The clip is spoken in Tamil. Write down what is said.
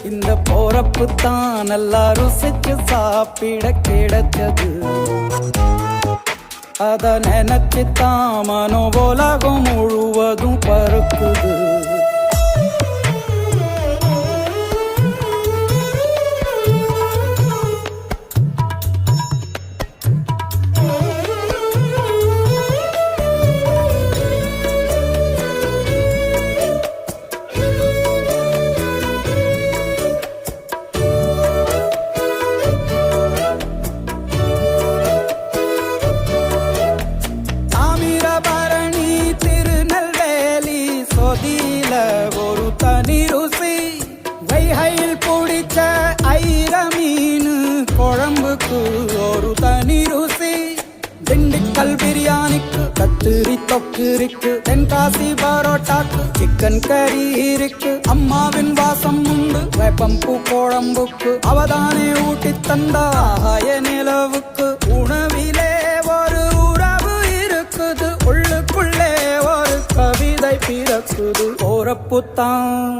இந்த போறப்பு தான் நல்லா ருசிச்சு சாப்பிட கிடைச்சது. அத நினைச்சுத்தான் மனோபோலகம் முழுவதும் பருக்குது. ஒரு தனி ருசி வைகையில் பிடிச்ச ஐர மீன் குழம்புக்கு ஒரு தனி ருசி. திண்டுக்கல் பிரியாணிக்கு கத்திரி தொக்கு இருக்கு. தென்காசி பரோட்டாக்கு சிக்கன் கறி இருக்கு. அம்மாவின் வாசம் உண்டு வேப்பம்பூ குழம்புக்கு. அவதானே ஊட்டி தந்தாய நிலவுக்கு. உணவிலே ஒரு உறவு இருக்குது. உள்ளுக்குள்ளே ஒரு கவிதை பிறக்குது. போறப்புத்தான்